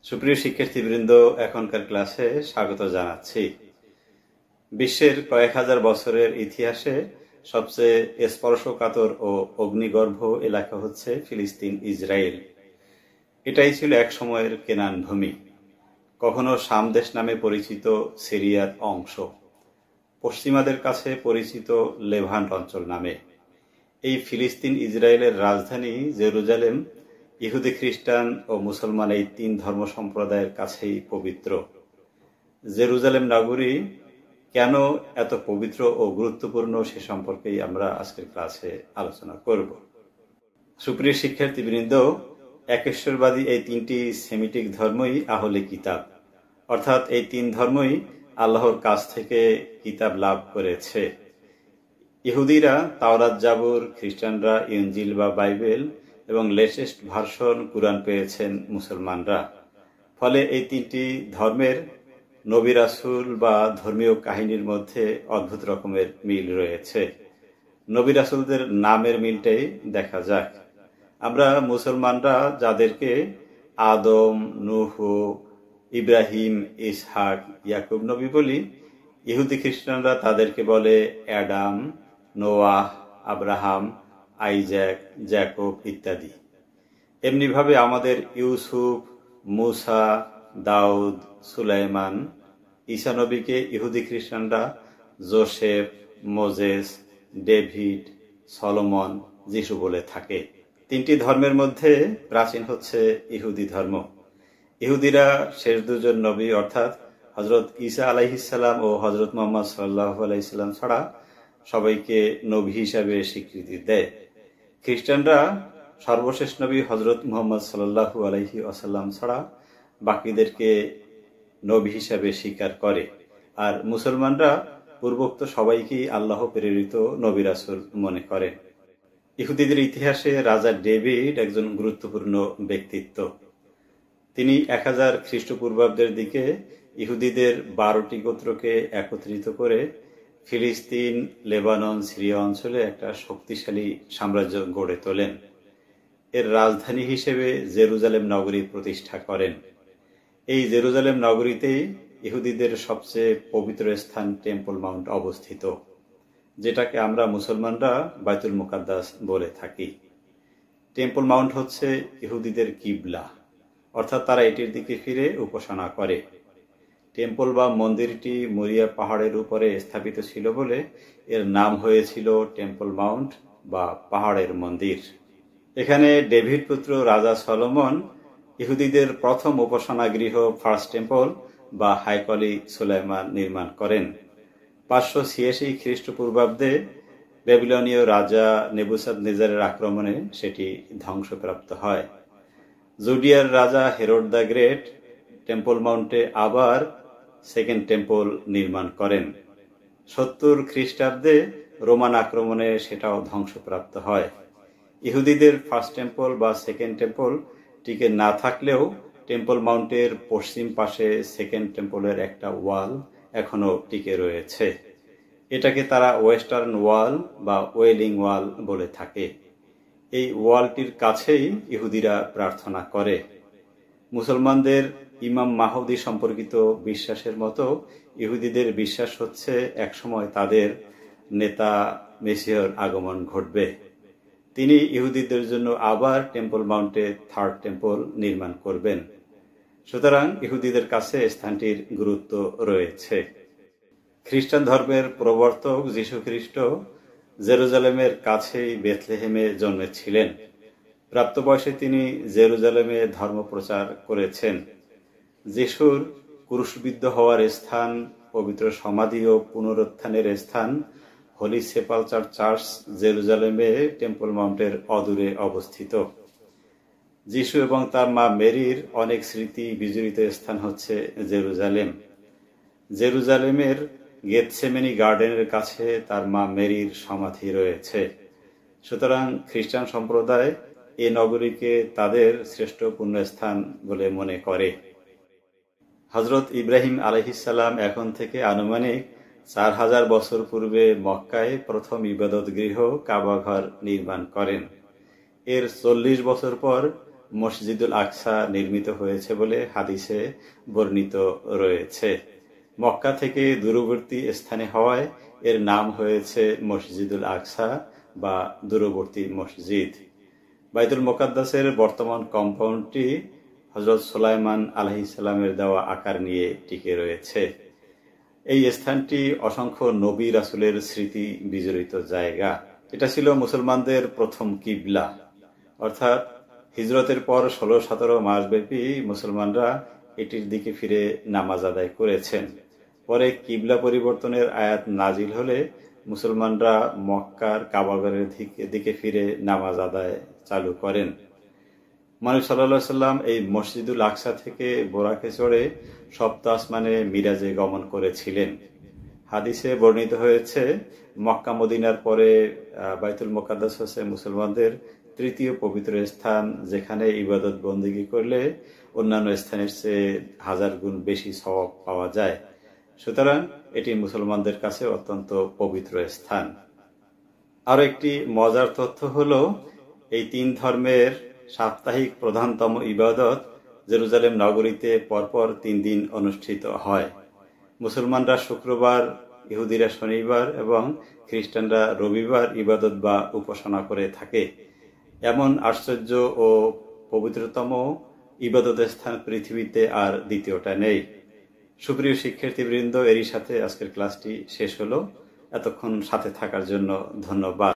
সুপ্রিয় শিক্ষার্থীবৃন্দ, এখনকার ক্লাসে স্বাগত জানাচ্ছি। বিশ্বের কয়েক হাজার বছরের ইতিহাসে সবচেয়ে স্পর্শকাতর ও অগ্নিগর্ভ এলাকা হচ্ছে ফিলিস্তিন ইসরায়েল। এটাই ছিল এক সময়ের কেনান ভূমি, কখনো শাম দেশ নামে পরিচিত সিরিয়ার অংশ, পশ্চিমাদের কাছে পরিচিত লেভান্ট অঞ্চল নামে। এই ফিলিস্তিন ইসরায়েলের রাজধানী জেরুজালেম ইহুদি, খ্রিস্টান ও মুসলমান এই তিন ধর্ম সম্প্রদায়ের কাছেই পবিত্র। জেরুজালেম নগরী কেন এত পবিত্র ও গুরুত্বপূর্ণ সে সম্পর্কেই আমরা আজকের ক্লাসে আলোচনা করব। সুপ্রিয় শিক্ষার্থীবৃন্দ, একেশ্বরবাদী এই তিনটি সেমিটিক ধর্মই আহলে কিতাব, অর্থাৎ এই তিন ধর্মই আল্লাহর কাছ থেকে কিতাব লাভ করেছে। ইহুদিরা তাওরাত, জাবুর, খ্রিস্টানরা ইনজিল বা বাইবেল এবং লেটেস্ট ভার্সন কুরআন পেয়েছেন মুসলমানরা। ফলে এই তিনটি ধর্মের নবী রাসূল বা ধর্মীয় কাহিনীর মধ্যে অদ্ভুত রকমের মিল রয়েছে। নবী রাসূলদের নামের মিলটাই দেখা যাক। আমরা মুসলমানরা যাদেরকে আদম, নূহ, ইব্রাহিম, ইসহাক, ইয়াকুব নবী বলি, ইহুদি খ্রিস্টানরা তাদেরকে বলে Adam, Noah, Abraham, Isaac, Jacob ইত্যাদি। এমনিভাবে আমাদের ইউসুফ, মুসা, দাউদ, সুলাইমান, ঈসা নবীকে ইহুদি খ্রিস্টানরা জোসেফ, মোজেস, ডেভিড, সলোমন, যিশু বলে থাকে। তিনটি ধর্মের মধ্যে প্রাচীন হচ্ছে ইহুদি ধর্ম। ইহুদিরা শেষ দুজন নবী অর্থাৎ হজরত ঈসা আলাইহিসসালাম ও হজরত মুহাম্মদ সাল্লাল্লাহু আলাইহি সাল্লাম ছাড়া সবাইকে নবী হিসাবে স্বীকৃতি দেয়। খ্রিস্টানরা সর্বশেষ নবী হজরত মুহাম্মদ সাল্লাল্লাহু আলাইহি ওয়াসাল্লাম ছাড়া বাকিদেরকে নবী হিসাবে স্বীকার করে। আর মুসলমানরা পূর্বোক্ত সবাইকেই আল্লাহ প্রেরিত নবী রাসূল মনে করে। ইহুদিদের ইতিহাসে রাজা ডেভিড একজন গুরুত্বপূর্ণ ব্যক্তিত্ব। তিনি 1000 খ্রিস্টপূর্বাব্দের দিকে ইহুদিদের 12টি গোত্রকে একত্রিত করে ফিলিস্তিন, লেবানন, সিরিয়া অঞ্চলে একটা শক্তিশালী সাম্রাজ্য গড়ে তোলেন। এর রাজধানী হিসেবে জেরুজালেম নগরী প্রতিষ্ঠা করেন। এই জেরুজালেম নগরীতেই ইহুদিদের সবচেয়ে পবিত্র স্থান টেম্পল মাউন্ট অবস্থিত, যেটাকে আমরা মুসলমানরা বাইতুল মুকাদ্দাস বলে থাকি। টেম্পল মাউন্ট হচ্ছে ইহুদিদের কিবলা, অর্থাৎ তারা এটির দিকে ফিরে উপাসনা করে। টেম্পল বা মন্দিরটি মরিয়া পাহাড়ের উপরে স্থাপিত ছিল বলে এর নাম হয়েছিল টেম্পল মাউন্ট বা পাহাড়ের মন্দির। এখানে ডেভিড পুত্র রাজা সলোমন ইহুদিদের প্রথম উপাসনা গৃহ ফার্স্ট টেম্পল বা হাইকলি সুলাইমান নির্মাণ করেন। 586 খ্রিস্টপূর্বাব্দে ব্যাবিলনীয় রাজা নেবুকাদনেজারের আক্রমণে সেটি ধ্বংসপ্রাপ্ত হয়। জুডিয়ার রাজা হেরোড দ্য গ্রেট টেম্পল মাউন্টে আবার সেকেন্ড টেম্পল নির্মাণ করেন। 70 খ্রিস্টাব্দে রোমান আক্রমণে সেটাও ধ্বংসপ্রাপ্ত হয়। ইহুদিদের ফার্স্ট টেম্পল বা সেকেন্ড টেম্পল টিকে না থাকলেও টেম্পল মাউন্টের পশ্চিম পাশে সেকেন্ড টেম্পলের একটা ওয়াল এখনো টিকে রয়েছে। এটাকে তারা ওয়েস্টার্ন ওয়াল বা ওয়েলিং ওয়াল বলে থাকে। এই ওয়ালটির কাছেই ইহুদিরা প্রার্থনা করে। মুসলমানদের ইমাম মাহদী সম্পর্কিত বিশ্বাসের মতো ইহুদিদের বিশ্বাস হচ্ছে একসময় তাদের নেতা মেসিহর আগমন ঘটবে। তিনি ইহুদিদের জন্য আবার টেম্পল মাউন্টে থার্ড টেম্পল নির্মাণ করবেন। সুতরাং ইহুদিদের কাছে স্থানটির গুরুত্ব রয়েছে। খ্রিস্টান ধর্মের প্রবর্তক যীশু খ্রিস্ট জেরুজালেমের কাছেই বেথলেহেমে জন্মেছিলেন। প্রাপ্তবয়সে তিনি জেরুজালেমে ধর্ম প্রচার করেছেন। যিশুর ক্রুশবিদ্ধ হওয়ার স্থান, পবিত্র সমাধি ও পুনরুত্থানের স্থান হোলি সেপালচার চার্চ জেরুজালেমে টেম্পল মাউন্টের অদূরে অবস্থিত। যিশু এবং তার মা মেরির অনেক স্মৃতি বিজড়িত স্থান হচ্ছে জেরুজালেম। জেরুজালেমের গেতসেমানি গার্ডেনের কাছে তার মা মেরির সমাধি রয়েছে। সুতরাং খ্রিস্টান সম্প্রদায় এ নগরীকে তাদের শ্রেষ্ঠ পুণ্যস্থান বলে মনে করে। হজরত ইব্রাহিম আলাইহিসসালাম এখন থেকে আনুমানিক 4000 বছর পূর্বে মক্কায় প্রথম ইবাদত গৃহ কাবা ঘর নির্মাণ করেন। এর 40 বছর পর মসজিদুল আকসা নির্মিত হয়েছে বলে হাদিসে বর্ণিত রয়েছে। মক্কা থেকে দূরবর্তী স্থানে হওয়ায় এর নাম হয়েছে মসজিদুল আকসা বা দূরবর্তী মসজিদ। বাইতুল মোকাদ্দাসের বর্তমান কম্পাউন্ডটি হযরত সুলাইমান আলাইহিস সালামের দেওয়া আকার নিয়ে টিকে রয়েছে। এই স্থানটি অসংখ্য নবী রাসূলের স্মৃতি বিজড়িত জায়গা। এটা ছিল মুসলমানদের প্রথম কিবলা, অর্থাৎ হিজরতের পর 16-17 মাসব্যাপী মুসলমানরা এটির দিকে ফিরে নামাজ আদায় করেছেন। পরে কিবলা পরিবর্তনের আয়াত নাজিল হলে মুসলমানরা মক্কার কাবাগরের দিকে ফিরে নামাজ আদায় চালু করেন। মহানবী সাল্লাল্লাহু আলাইহি সাল্লাম এই মসজিদুল আকসা থেকে বোরাকে চড়ে সপ্ত আসমানে মিরাজে গমন করেছিলেন। হাদিসে বর্ণিত হয়েছে, মক্কা মদিনার পরে বাইতুল মুকাদ্দাস হচ্ছে মুসলমানদের তৃতীয় পবিত্র স্থান, যেখানে ইবাদত বন্দেগী করলে অন্যান্য স্থানের চেয়ে 1000 গুণ বেশি সওয়াব পাওয়া যায়। সুতরাং এটি মুসলমানদের কাছে অত্যন্ত পবিত্র স্থান। আরো একটি মজার তথ্য হলো, এই 3 ধর্মের সাপ্তাহিক প্রধানতম ইবাদত জেরুজালেম নগরীতে পরপর 3 দিন অনুষ্ঠিত হয়। মুসলমানরা শুক্রবার, ইহুদিরা শনিবার এবং খ্রিস্টানরা রবিবার ইবাদত বা উপাসনা করে থাকে। এমন আশ্চর্য ও পবিত্রতম ইবাদত স্থান পৃথিবীতে আর দ্বিতীয়টা নেই। সুপ্রিয় শিক্ষার্থীবৃন্দ, এরই সাথে আজকের ক্লাসটি শেষ হলো। এতক্ষণ সাথে থাকার জন্য ধন্যবাদ।